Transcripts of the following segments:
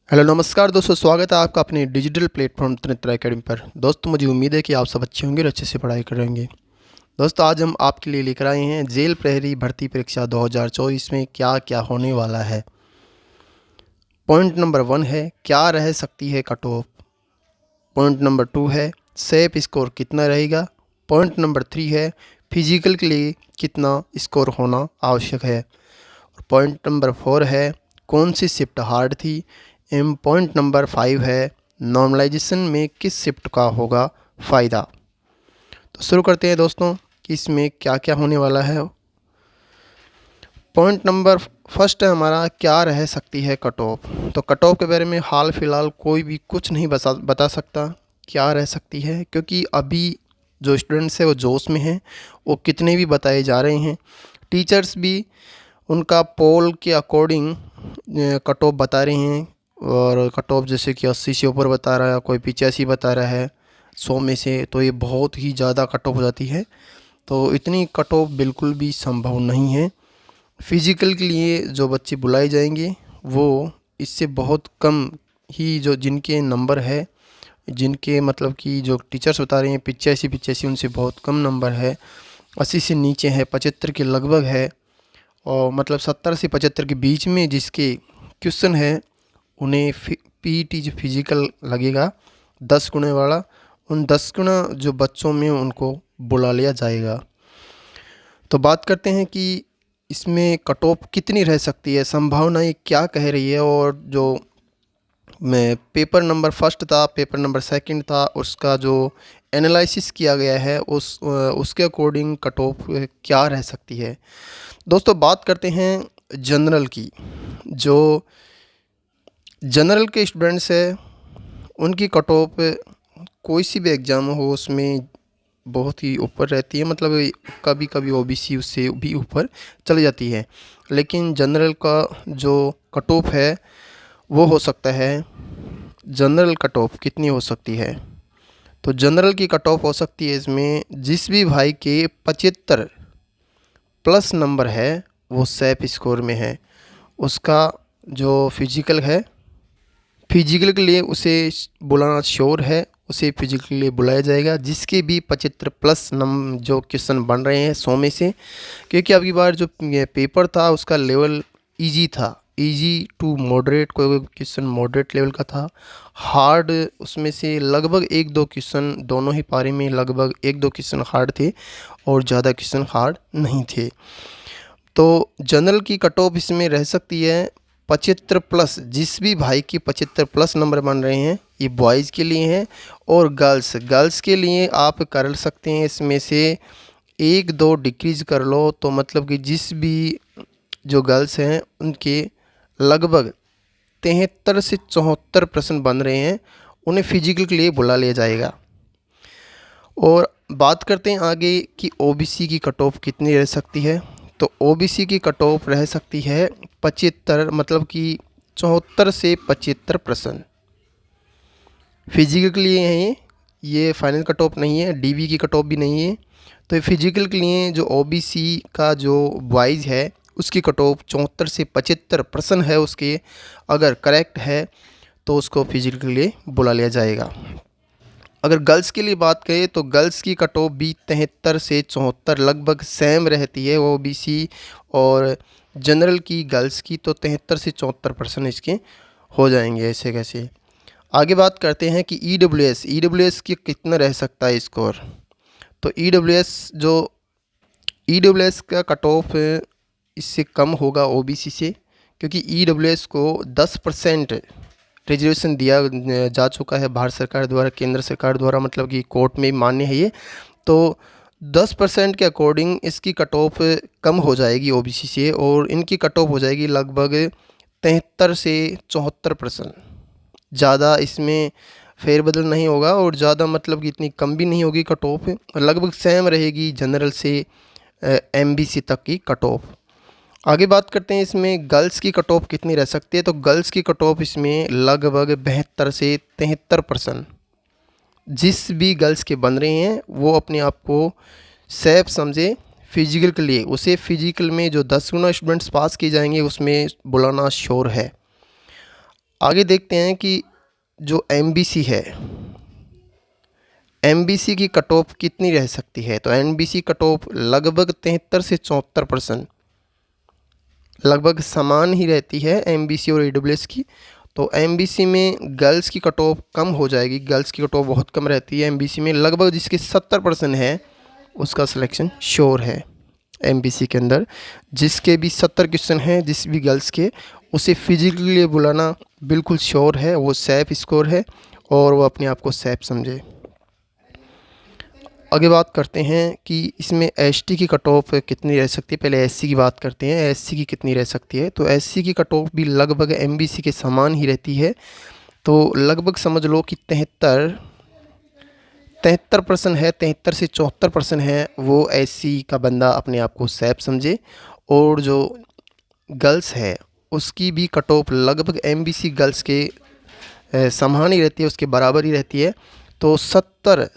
Hello नमस्कार दोस्तों, स्वागत है आपका अपने डिजिटल प्लेटफॉर्म त्रिनेत्र एकेडमी पर। दोस्तों मुझे उम्मीद है कि आप सब अच्छे होंगे और अच्छे से पढ़ाई करेंगे। दोस्तों आज हम आपके लिए लेकर आए हैं जेल प्रहरी भर्ती परीक्षा 2024 में क्या क्या होने वाला है। पॉइंट नंबर 1 है क्या रह सकती है कट ऑफ। पॉइंट नंबर 2 है सेफ स्कोर कितना रहेगा। पॉइंट नंबर 3 है फिजिकल के लिए कितना स्कोर होना आवश्यक है। और पॉइंट नंबर 4 है कौन सी शिफ्ट हार्ड थी। पॉइंट नंबर 5 है नॉर्मलाइजेशन में किस शिफ्ट का होगा फ़ायदा। तो शुरू करते हैं दोस्तों कि इसमें क्या क्या होने वाला है। पॉइंट नंबर फर्स्ट है हमारा क्या रह सकती है कट ऑफ। तो कट ऑफ के बारे में हाल फिलहाल कोई भी कुछ नहीं बता सकता क्या रह सकती है, क्योंकि अभी जो स्टूडेंट्स है वो जोश में हैं। वो कितने भी बताए जा रहे हैं, टीचर्स भी उनका पोल के अकॉर्डिंग कट ऑफ बता रहे हैं। और कट ऑफ जैसे कि 80 से ऊपर बता रहा है, कोई 85 बता रहा है 100 में से, तो ये बहुत ही ज़्यादा कट ऑफ हो जाती है। तो इतनी कट ऑफ बिल्कुल भी संभव नहीं है। फिजिकल के लिए जो बच्चे बुलाए जाएंगे वो इससे बहुत कम ही, जो जिनके नंबर है, जिनके मतलब कि जो टीचर्स बता रहे हैं 85 उनसे बहुत कम नंबर है। 80 से नीचे है, 75 के लगभग है, और मतलब 70 से 75 के बीच में जिसके क्वेश्चन है उन्हें पीईटी जो फिजिकल लगेगा 10 गुणे वाला, उन 10 गुना जो बच्चों में उनको बुला लिया जाएगा। तो बात करते हैं कि इसमें कट ऑफ कितनी रह सकती है, संभावनाएं क्या कह रही है। और जो मैं पेपर नंबर फर्स्ट था, पेपर नंबर सेकंड था, उसका जो एनालिसिस किया गया है उसके अकॉर्डिंग कट ऑफ क्या रह सकती है। दोस्तों बात करते हैं जनरल की। जो जनरल के स्टूडेंट्स है उनकी कट ऑफ कोई सी भी एग्ज़ाम हो उसमें बहुत ही ऊपर रहती है, मतलब कभी कभी ओबीसी उससे भी ऊपर चली जाती है। लेकिन जनरल का जो कट ऑफ है वो हो सकता है, जनरल कट ऑफ कितनी हो सकती है। तो जनरल की कट ऑफ हो सकती है इसमें जिस भी भाई के 75 प्लस नंबर है वो सेफ स्कोर में है, उसका जो फिजिकल है, फिजिकल के लिए उसे बुलाना श्योर है, उसे फिजिकल के लिए बुलाया जाएगा जिसके भी 75 प्लस जो क्वेश्चन बन रहे हैं 100 में से। क्योंकि अबकी बार जो पेपर था उसका लेवल इजी था, इजी टू मॉडरेट, कोई क्वेश्चन मॉडरेट लेवल का था। हार्ड उसमें से लगभग 1-2 क्वेश्चन, दोनों ही पारी में लगभग 1-2 क्वेश्चन हार्ड थे और ज़्यादा क्वेश्चन हार्ड नहीं थे। तो जनरल की कट ऑफ इसमें रह सकती है 75 प्लस, जिस भी भाई की 75 प्लस नंबर बन रहे हैं, ये बॉयज़ के लिए हैं। और गर्ल्स के लिए आप कर सकते हैं इसमें से 1-2 डिक्रीज़ कर लो, तो मतलब कि जिस भी जो गर्ल्स हैं उनके लगभग 73 से 74% बन रहे हैं, उन्हें फिजिकल के लिए बुला लिया जाएगा। और बात करते हैं आगे कि ओबीसी की कट ऑफ कितनी रह सकती है। तो ओबीसी की कट ऑफ रह सकती है 75, मतलब कि 74 से 75%। फिजिकल के लिए है ये फाइनल कट ऑफ नहीं है, डीबी की कट ऑफ भी नहीं है। तो फिजिकल के लिए जो ओबीसी का जो बॉयज़ है उसकी कट ऑफ 74 से 75% है, उसके अगर करेक्ट है तो उसको फिजिकल के लिए बुला लिया जाएगा। अगर गर्ल्स के लिए बात करें तो गर्ल्स की कट ऑफ भी 73 से 74 लगभग सेम रहती है, वो ओबीसी और जनरल की गर्ल्स की तो 73 से 74% इसके हो जाएंगे ऐसे कैसे। आगे बात करते हैं कि ईडब्ल्यूएस की कितना रह सकता है स्कोर। तो ईडब्ल्यूएस का कट ऑफ इससे कम होगा ओबीसी से, क्योंकि ईडब्ल्यूएस को 10% रिजर्वेशन दिया जा चुका है भारत सरकार द्वारा, केंद्र सरकार द्वारा, मतलब कि कोर्ट में मान्य है ये। तो 10% के अकॉर्डिंग इसकी कट ऑफ कम हो जाएगी ओबीसी से, और इनकी कट ऑफ हो जाएगी लगभग 73 से 74%। ज़्यादा इसमें फेरबदल नहीं होगा और ज़्यादा मतलब कि इतनी कम भी नहीं होगी कट ऑफ, लगभग सेम रहेगी जनरल से एमबीसी तक की कट ऑफ। आगे बात करते हैं इसमें गर्ल्स की कट ऑफ कितनी रह सकती है। तो गर्ल्स की कट ऑफ इसमें लगभग 72 से 73%। जिस भी गर्ल्स के बन रहे हैं वो अपने आप को सेफ समझे फिजिकल के लिए, उसे फिजिकल में जो 10 गुना स्टूडेंट्स पास किए जाएंगे उसमें बुलाना श्योर है। आगे देखते हैं कि जो एमबीसी है, एमबीसी की कट ऑफ कितनी रह सकती है। तो एमबीसी कट ऑफ लगभग 73 से 74% लगभग समान ही रहती है एमबीसी और ईडब्ल्यूएस की। तो एमबीसी में गर्ल्स की कट ऑफ कम हो जाएगी, गर्ल्स की कट ऑफ बहुत कम रहती है एमबीसी में, लगभग जिसके 70% है उसका सिलेक्शन श्योर है। एमबीसी के अंदर जिसके भी 70 क्वेश्चन हैं, जिस भी गर्ल्स के, उसे फिजिकली बुलाना बिल्कुल श्योर है, वो सेफ स्कोर है और वो अपने आप को सेफ समझे। आगे बात करते हैं कि इसमें एसटी की कट ऑफ कितनी रह सकती है। पहले एससी की बात करते हैं, एससी की कितनी रह सकती है। तो एससी की कट ऑफ भी लगभग एमबीसी के समान ही रहती है। तो लगभग समझ लो कि 73% है, 73 से 74% है, वो एससी का बंदा अपने आप को सेफ समझे। और जो गर्ल्स है उसकी भी कट ऑफ लगभग एमबीसी गर्ल्स के समान ही रहती है, उसके बराबर ही रहती है। तो 70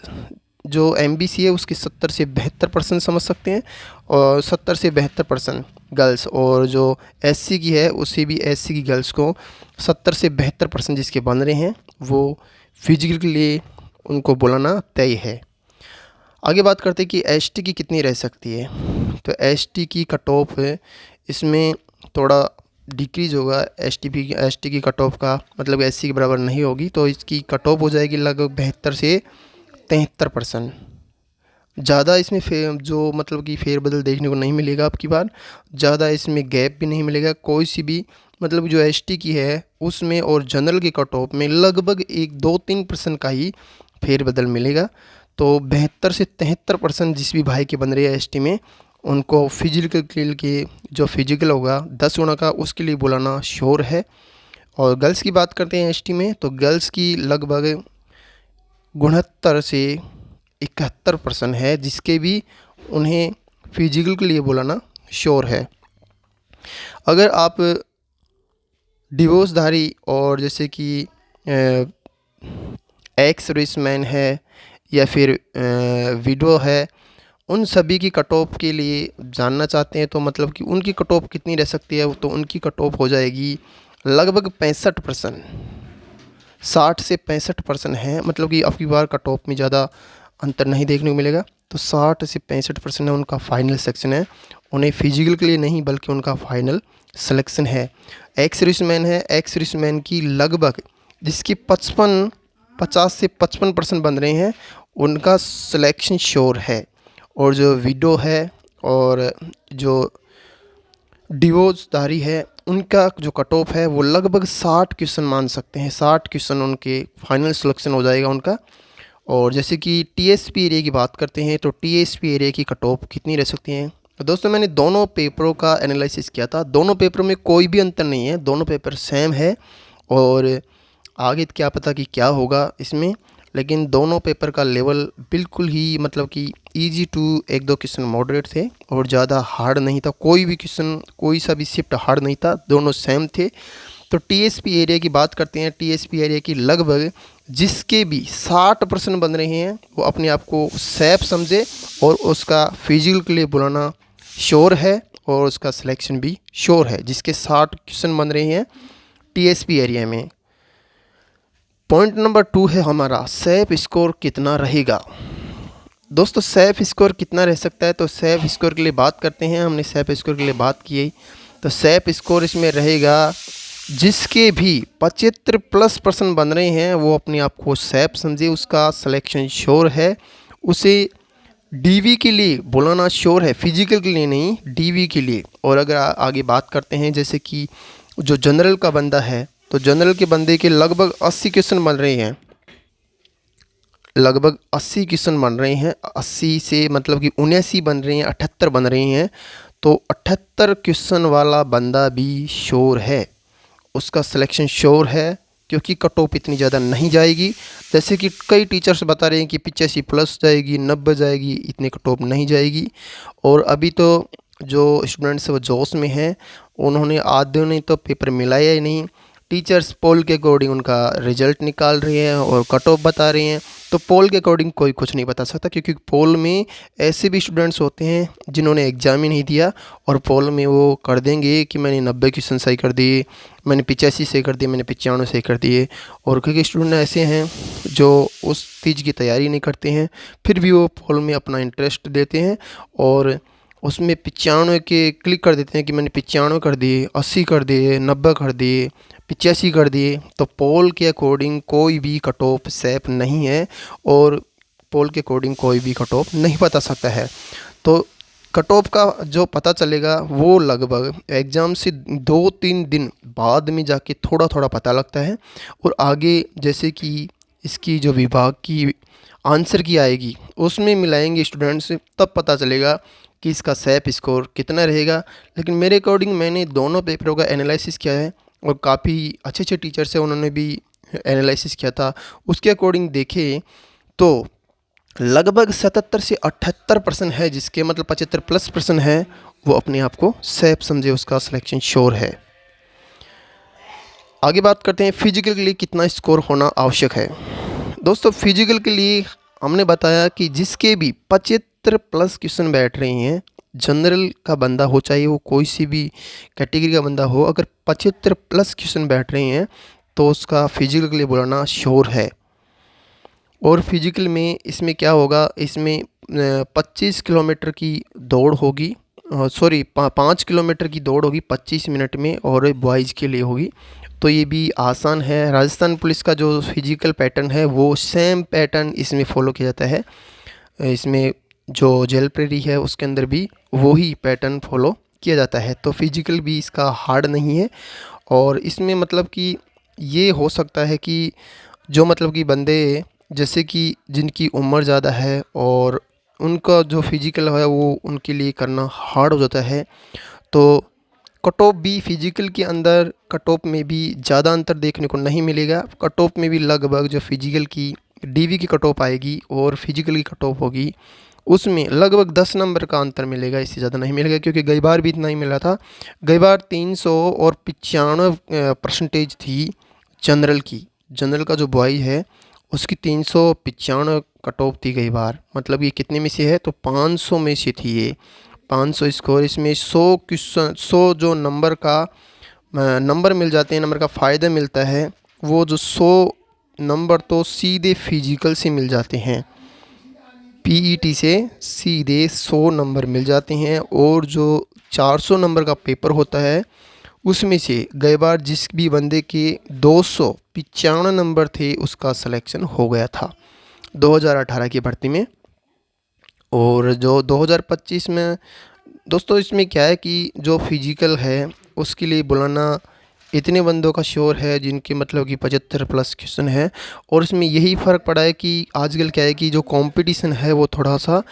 जो एमबीसी है उसके 70 से 72% समझ सकते हैं, और 70 से 72% गर्ल्स। और जो एससी की है उसे भी एससी की गर्ल्स को 70 से 72% जिसके बन रहे हैं वो फिजिकल के लिए उनको बुलाना तय है। आगे बात करते हैं कि एसटी की कितनी रह सकती है। तो एसटी की कट ऑफ इसमें थोड़ा डिक्रीज होगा। एसटी की कट ऑफ का मतलब एससी के बराबर नहीं होगी। तो इसकी कट ऑफ हो जाएगी लगभग 72 से 73%। ज़्यादा इसमें जो मतलब कि फेरबदल देखने को नहीं मिलेगा आपकी बार, ज़्यादा इसमें गैप भी नहीं मिलेगा कोई सी भी, मतलब जो एसटी की है उसमें और जनरल की कट ऑफ में लगभग 1-2-3% का ही फेरबदल मिलेगा। तो 72 से 73% जिस भी भाई के बन रही है एसटी में, उनको फिजिकल के जो फिजिकल होगा 10 गुना का, उसके लिए बुलाना श्योर है। और गर्ल्स की बात करते हैं एसटी में, तो गर्ल्स की लगभग 69 से 71% है, जिसके भी उन्हें फिजिकल के लिए बुलाना श्योर है। अगर आप डिवोर्सधारी और जैसे कि एक्स सर्विसमैन है या फिर विडो है, उन सभी की कट ऑफ के लिए जानना चाहते हैं, तो मतलब कि उनकी कट ऑफ कितनी रह सकती है, तो उनकी कट ऑफ हो जाएगी लगभग 65%। 60 से 65% है, मतलब कि आपकी बार कट ऑफ में ज़्यादा अंतर नहीं देखने को मिलेगा। तो 60 से 65% है उनका फाइनल सेक्शन है, उन्हें फिजिकल के लिए नहीं बल्कि उनका फाइनल सिलेक्शन है। एक्स सर्विसमैन है, एक्स सर्विसमैन की लगभग जिसकी 50 से 55% बन रहे हैं, उनका सिलेक्शन श्योर है। और जो विडो है और जो डिवोर्सधारी है, उनका जो कट ऑफ है वो लगभग 60 क्वेश्चन मान सकते हैं, 60 क्वेश्चन उनके फाइनल सिलेक्शन हो जाएगा उनका। और जैसे कि टीएसपी एरिया की बात करते हैं, तो टीएसपी एरिया की कट ऑफ कितनी रह सकती हैं। तो दोस्तों मैंने दोनों पेपरों का एनालिसिस किया था, दोनों पेपरों में कोई भी अंतर नहीं है, दोनों पेपर सेम है। और आगे क्या पता कि क्या होगा इसमें, लेकिन दोनों पेपर का लेवल बिल्कुल ही मतलब कि इजी टू 1-2 क्वेश्चन मॉडरेट थे और ज़्यादा हार्ड नहीं था, कोई भी क्वेश्चन कोई सा भी शिफ्ट हार्ड नहीं था, दोनों सेम थे। तो टीएसपी एरिया की बात करते हैं, टीएसपी एरिया की लगभग जिसके भी 60% बन रहे हैं वो अपने आप को सेफ समझे और उसका फिजिकल के लिए बुलाना श्योर है और उसका सिलेक्शन भी श्योर है, जिसके 60 क्वेश्चन बन रहे हैं टीएसपी एरिया में। पॉइंट नंबर 2 है हमारा सेफ स्कोर कितना रहेगा। दोस्तों सेफ स्कोर कितना रह सकता है, तो सेफ स्कोर के लिए बात करते हैं, हमने सेफ स्कोर के लिए बात की है। तो सेफ स्कोर इसमें रहेगा जिसके भी 75+ बन रहे हैं वो अपने आप को सेफ समझे, उसका सिलेक्शन श्योर है, उसे डीवी के लिए बुलाना श्योर है, फिजिकल के लिए नहीं, डीवी के लिए। और अगर आगे बात करते हैं जैसे कि जो जनरल का बंदा है, तो जनरल के बंदे के लगभग 80 क्वेश्चन बन रहे हैं, लगभग 80 क्वेश्चन बन रहे हैं, 80 से मतलब कि 79 बन रहे हैं, 78 बन रहे हैं। तो 78 क्वेश्चन वाला बंदा भी श्योर है, उसका सिलेक्शन श्योर है, क्योंकि कट ऑफ इतनी ज़्यादा नहीं जाएगी। जैसे कि कई टीचर्स बता रहे हैं कि 85+ जाएगी, 90 जाएगी, इतने कट ऑफ नहीं जाएगी। और अभी तो जो स्टूडेंट्स वो जोश में हैं, उन्होंने आधे ने तो पेपर मिलाया ही नहीं, टीचर्स पोल के अकॉर्डिंग उनका रिजल्ट निकाल रहे हैं और कट ऑफ बता रहे हैं। तो पोल के अकॉर्डिंग कोई कुछ नहीं बता सकता, क्योंकि पोल में ऐसे भी स्टूडेंट्स होते हैं जिन्होंने एग्ज़ाम ही नहीं दिया और पोल में वो कर देंगे कि मैंने 90 क्वेश्चन सही कर दिए, मैंने 85 सही कर दिए, मैंने 95 सही कर दिए। और कई स्टूडेंट ऐसे हैं जो उस चीज़ की तैयारी नहीं करते हैं, फिर भी वो पोल में अपना इंटरेस्ट देते हैं और उसमें 95 के क्लिक कर देते हैं कि मैंने 95 कर दिए, 80 कर दिए, 90 कर दिए, 85 कर दिए। तो पोल के अकॉर्डिंग कोई भी कट ऑफ सेफ नहीं है और पोल के अकॉर्डिंग कोई भी कट ऑफ नहीं बता सकता है। तो कट ऑफ का जो पता चलेगा वो लगभग एग्ज़ाम से 2-3 दिन बाद में जाके थोड़ा थोड़ा पता लगता है। और आगे जैसे कि इसकी जो विभाग की आंसर की आएगी उसमें मिलाएंगे स्टूडेंट्स, तब पता चलेगा कि इसका सेफ स्कोर कितना रहेगा। लेकिन मेरे अकॉर्डिंग मैंने दोनों पेपरों का एनालिसिस किया है और काफ़ी अच्छे अच्छे टीचर्स हैं, उन्होंने भी एनालिसिस किया था। उसके अकॉर्डिंग देखें तो लगभग 77 से 78% है, जिसके मतलब 75+% है वो अपने आप को सेफ समझे, उसका सिलेक्शन श्योर है। आगे बात करते हैं फिजिकल के लिए कितना स्कोर होना आवश्यक है। दोस्तों फिजिकल के लिए हमने बताया कि जिसके भी 75+ क्वेश्चन बैठ रहे हैं, जनरल का बंदा हो चाहे वो कोई सी भी कैटेगरी का बंदा हो, अगर 75+ क्वेश्चन बैठ रहे हैं तो उसका फिजिकल के लिए बुलाना श्योर है। और फिजिकल में इसमें क्या होगा, इसमें 25 किलोमीटर की दौड़ होगी, सॉरी 5 किलोमीटर की दौड़ होगी 25 मिनट में और बॉयज़ के लिए होगी। तो ये भी आसान है। राजस्थान पुलिस का जो फिजिकल पैटर्न है वो सेम पैटर्न इसमें फॉलो किया जाता है। इसमें जो जेल प्रेरी है उसके अंदर भी वही पैटर्न फॉलो किया जाता है। तो फिजिकल भी इसका हार्ड नहीं है। और इसमें मतलब कि ये हो सकता है कि जो मतलब कि बंदे जैसे कि जिनकी उम्र ज़्यादा है और उनका जो फिजिकल है वो उनके लिए करना हार्ड हो जाता है। तो कट ऑफ भी फिजिकल के अंदर कट ऑफ में भी ज़्यादा अंतर देखने को नहीं मिलेगा। कट ऑफ में भी लगभग जो फिजिकल की डीवी की कट ऑफ आएगी और फिजिकल की कट ऑफ होगी उसमें लगभग 10 नंबर का अंतर मिलेगा, इससे ज़्यादा नहीं मिलेगा। क्योंकि गई बार भी इतना ही मिला था। गई बार 395% थी जनरल की। जनरल का जो बॉय है उसकी 395 कट ऑफ थी गई बार। मतलब ये कितने में से है तो 500 में से थी ये 500 स्कोर। इसमें 100 क्वेश्चन 100 जो नंबर का नंबर मिल जाते हैं, नंबर का फ़ायदा मिलता है, वो जो 100 नंबर तो सीधे फिजिकल से मिल जाते हैं। पीईटी से सीधे 100 नंबर मिल जाते हैं। और जो 400 नंबर का पेपर होता है उसमें से गई बार जिस भी बंदे के 295 नंबर थे उसका सिलेक्शन हो गया था 2018 की भर्ती में। और जो 2025 में दोस्तों इसमें क्या है कि जो फिजिकल है उसके लिए बुलाना इतने बंदों का श्योर है जिनके मतलब कि 75+ क्वेश्चन है। और इसमें यही फ़र्क पड़ा है कि आजकल क्या है कि जो कंपटीशन है वो थोड़ा सा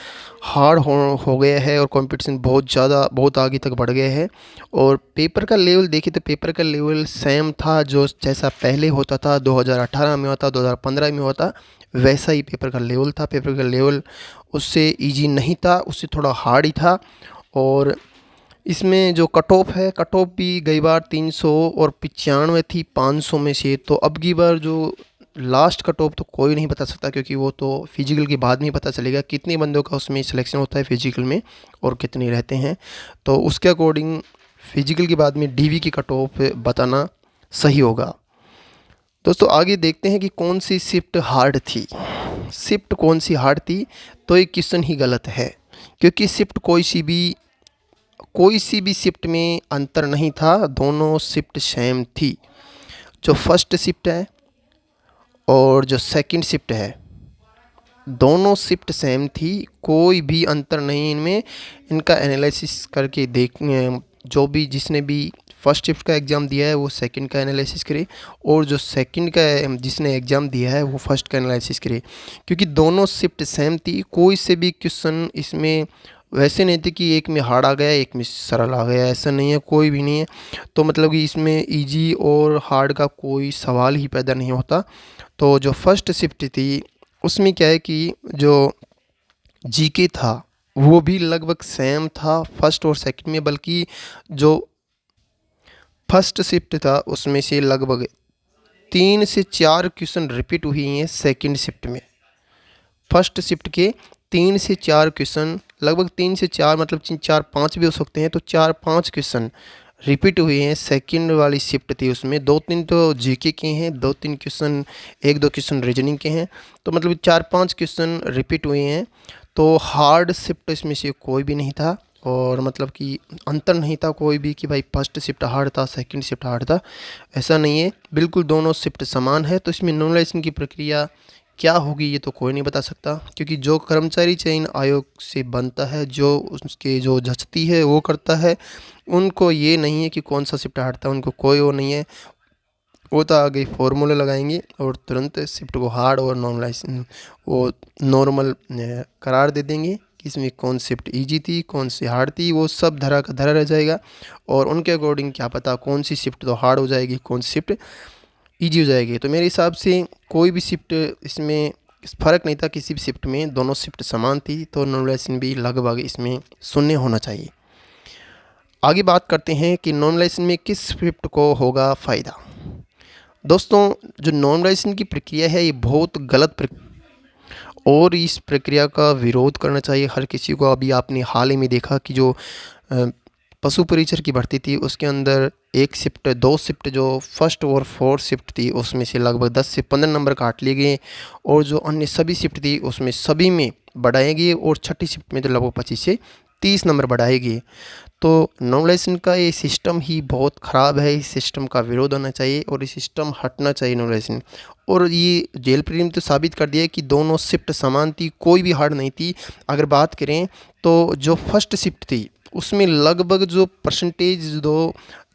हार्ड हो गया है और कंपटीशन बहुत ज़्यादा बहुत आगे तक बढ़ गया है। और पेपर का लेवल देखिए तो पेपर का लेवल सेम था, जो जैसा पहले होता था 2018 में होता 2015 में होता वैसा ही पेपर का लेवल था। पेपर का लेवल उससे ईजी नहीं था, उससे थोड़ा हार्ड ही था। और इसमें जो कट ऑफ है, कट ऑफ भी गई बार 300 और 95 थी 500 में से। तो अब की बार जो लास्ट कट ऑफ तो कोई नहीं बता सकता, क्योंकि वो तो फिजिकल के बाद में पता चलेगा कितने बंदों का उसमें सिलेक्शन होता है फिजिकल में और कितने रहते हैं। तो उसके अकॉर्डिंग फिजिकल के बाद में डीवी की कट ऑफ बताना सही होगा। दोस्तों आगे देखते हैं कि कौन सी शिफ्ट हार्ड थी। शिफ्ट कौन सी हार्ड थी, तो ये क्वेश्चन ही गलत है, क्योंकि शिफ्ट कोई सी भी शिफ्ट में अंतर नहीं था, दोनों शिफ्ट सेम थी। जो फर्स्ट शिफ्ट है और जो सेकंड शिफ्ट है दोनों शिफ्ट सेम थी, कोई भी अंतर नहीं इनमें। इनका एनालिसिस करके देख जो भी जिसने भी फर्स्ट शिफ्ट का एग्ज़ाम दिया है वो सेकंड का एनालिसिस करे और जो सेकंड का जिसने एग्ज़ाम दिया है वो फर्स्ट का एनालिसिस करे, क्योंकि दोनों शिफ्ट सेम थी। कोई से भी क्वेश्चन इसमें वैसे नहीं थे कि एक में हार्ड आ गया एक में सरल आ गया, ऐसा नहीं है, कोई भी नहीं है। तो मतलब कि इसमें इजी और हार्ड का कोई सवाल ही पैदा नहीं होता। तो जो फर्स्ट शिफ्ट थी उसमें क्या है कि जो जीके था वो भी लगभग सेम था फर्स्ट और सेकंड में, बल्कि जो फर्स्ट शिफ्ट था उसमें से लगभग 3 से 4 क्वेश्चन रिपीट हुई हैं सेकंड शिफ्ट में। फर्स्ट शिफ्ट के 3 से 4 क्वेश्चन, लगभग 3 से 4 मतलब 4-5 भी हो सकते हैं, तो 4-5 क्वेश्चन रिपीट हुए हैं। सेकंड वाली शिफ्ट थी उसमें 2-3 तो जीके के हैं, 2-3 क्वेश्चन, 1-2 क्वेश्चन रीजनिंग के हैं, तो मतलब 4-5 क्वेश्चन रिपीट हुए हैं। तो हार्ड शिफ्ट इसमें से कोई भी नहीं था, और मतलब कि अंतर नहीं था कोई भी कि भाई फर्स्ट शिफ्ट हार्ड था सेकंड शिफ्ट हार्ड था, ऐसा नहीं है, बिल्कुल दोनों शिफ्ट समान है। तो इसमें नॉमिनेशन की प्रक्रिया क्या होगी ये तो कोई नहीं बता सकता, क्योंकि जो कर्मचारी चयन आयोग से बनता है, जो उसके जो जचती है वो करता है, उनको ये नहीं है कि कौन सा शिफ्ट हार्ड था, उनको कोई वो नहीं है, वो तो आगे फॉर्मूला लगाएंगे और तुरंत शिफ्ट को हार्ड और वो नॉर्मल करार दे देंगे कि इसमें कौन शिफ्ट इजी थी कौन सी हार्ड थी, वो सब धरा का धरा रह जाएगा, और उनके अकॉर्डिंग क्या पता कौन सी शिफ्ट तो हार्ड हो जाएगी कौन सी शिफ्ट ईजी हो जाएगी। तो मेरे हिसाब से कोई भी शिफ्ट इसमें फ़र्क नहीं था, किसी भी शिफ्ट में दोनों शिफ्ट समान थी, तो नॉर्मलाइजेशन भी लगभग इसमें शून्य होना चाहिए। आगे बात करते हैं कि नॉर्मलाइजेशन में किस शिफ्ट को होगा फ़ायदा। दोस्तों, जो नॉर्मलाइजेशन की प्रक्रिया है ये बहुत गलत प्रक्रिया, और इस प्रक्रिया का विरोध करना चाहिए हर किसी को। अभी आपने हाल ही में देखा कि जो पशु परिचर की भर्ती थी उसके अंदर 1 शिफ्ट 2 शिफ्ट जो फर्स्ट और फोर्थ शिफ्ट थी उसमें से लगभग 10 से 15 नंबर काट लिए गए, और जो अन्य सभी शिफ्ट थी उसमें सभी में बढ़ाए गए, और छठी शिफ्ट में तो लगभग 25 से 30 नंबर बढ़ाए गए। तो नॉर्मलाइजेशन का ये सिस्टम ही बहुत ख़राब है, इस सिस्टम का विरोध होना चाहिए और इस सिस्टम हटना चाहिए नॉर्मलाइजेशन। और ये जेल प्री ने तो साबित कर दिया कि दोनों शिफ्ट समान थी, कोई भी हार्ड नहीं थी। अगर बात करें तो जो फर्स्ट शिफ्ट थी उसमें लगभग जो परसेंटेज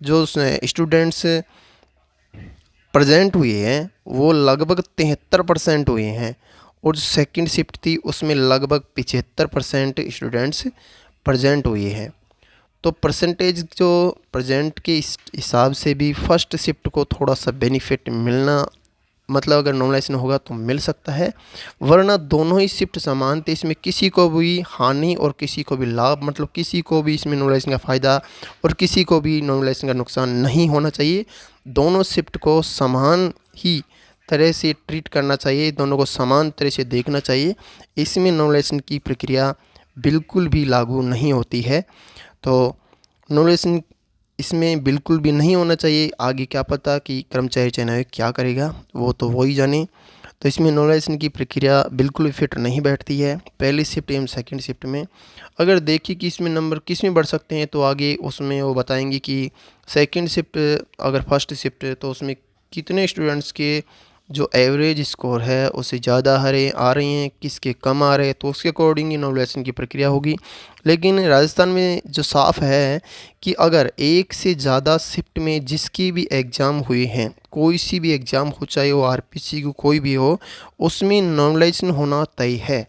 जो स्टूडेंट्स प्रेजेंट हुए हैं वो लगभग 73% हुए हैं, और जो सेकंड शिफ्ट थी उसमें लगभग 75% स्टूडेंट्स प्रेजेंट हुए हैं। तो परसेंटेज जो प्रेजेंट के हिसाब से भी फर्स्ट शिफ्ट को थोड़ा सा बेनिफिट मिलना, मतलब अगर नॉर्मलाइजेशन होगा तो मिल सकता है, वरना दोनों ही शिफ्ट समान थे, इसमें किसी को भी हानि और किसी को भी लाभ, मतलब किसी को भी इसमें नॉर्मलाइजेशन का फ़ायदा और किसी को भी नॉर्मलाइजेशन का नुकसान नहीं होना चाहिए। दोनों शिफ्ट को समान ही तरह से ट्रीट करना चाहिए, दोनों को समान तरह से देखना चाहिए। इसमें नॉर्मलाइजेशन की प्रक्रिया बिल्कुल भी लागू नहीं होती है। तो नॉर्मलाइजेशन इसमें बिल्कुल भी नहीं होना चाहिए। आगे क्या पता कि कर्मचारी चयन आयोग क्या करेगा, वो तो वही जाने। तो इसमें नॉर्मलाइजेशन की प्रक्रिया बिल्कुल फिट नहीं बैठती है। पहली शिफ्ट एवं सेकंड शिफ्ट में अगर देखिए कि इसमें नंबर किस में बढ़ सकते हैं, तो आगे उसमें वो बताएंगे कि सेकंड शिफ्ट अगर फर्स्ट शिफ्ट तो उसमें कितने स्टूडेंट्स के जो एवरेज स्कोर है उससे ज़्यादा आ रही हैं, किसके कम आ रहे हैं, तो उसके अकॉर्डिंग ही नॉर्मलाइजेशन की प्रक्रिया होगी। लेकिन राजस्थान में जो साफ है कि अगर एक से ज़्यादा शिफ्ट में जिसकी भी एग्ज़ाम हुए हैं, कोई सी भी एग्ज़ाम हो चाहे वो आरपीसी की कोई भी हो, उसमें नॉर्मलाइजेशन होना तय है।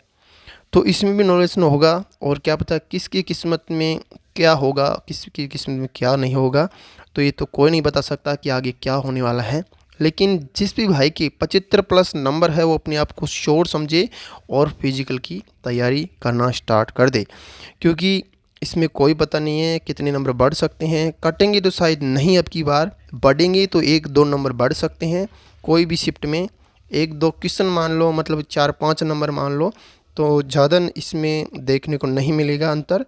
तो इसमें भी नॉर्मलाइजेशन होगा, और क्या पता किसकी किस्मत में क्या होगा, किसकी किस्मत में क्या नहीं होगा, तो ये तो कोई नहीं बता सकता कि आगे क्या होने वाला है। लेकिन जिस भी भाई के 75+ नंबर है वो अपने आप को श्योर समझे और फिजिकल की तैयारी करना स्टार्ट कर दे, क्योंकि इसमें कोई पता नहीं है कितने नंबर बढ़ सकते हैं। कटेंगे तो शायद नहीं, अब की बार बढ़ेंगे तो 1-2 नंबर बढ़ सकते हैं कोई भी शिफ्ट में। 1-2 क्वेश्चन मान लो, मतलब 4-5 नंबर मान लो, तो ज़्यादा इसमें देखने को नहीं मिलेगा अंतर।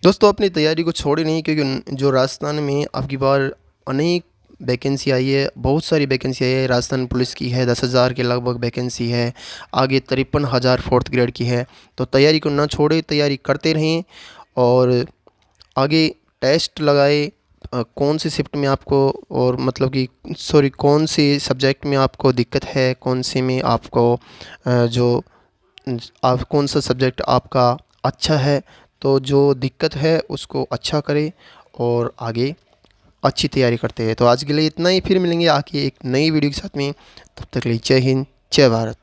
दोस्तों, अपनी तैयारी को छोड़े नहीं, क्योंकि जो राजस्थान में अब की बार अनेक वैकेंसी आई है, बहुत सारी वैकेंसी आई है। राजस्थान पुलिस की है 10,000 के लगभग वैकेंसी है, आगे 53,000 4th ग्रेड की है। तो तैयारी को ना छोड़े, तैयारी करते रहें, और आगे टेस्ट लगाए कौन से शिफ्ट में आपको, और मतलब कि सॉरी कौन से सब्जेक्ट में आपको दिक्कत है, कौन से में आपको जो आप कौन सा सब्जेक्ट आपका अच्छा है, तो जो दिक्कत है उसको अच्छा करें और आगे अच्छी तैयारी करते हैं। तो आज के लिए इतना ही, फिर मिलेंगे आके एक नई वीडियो के साथ में। तब तक के लिए जय हिंद, जय भारत।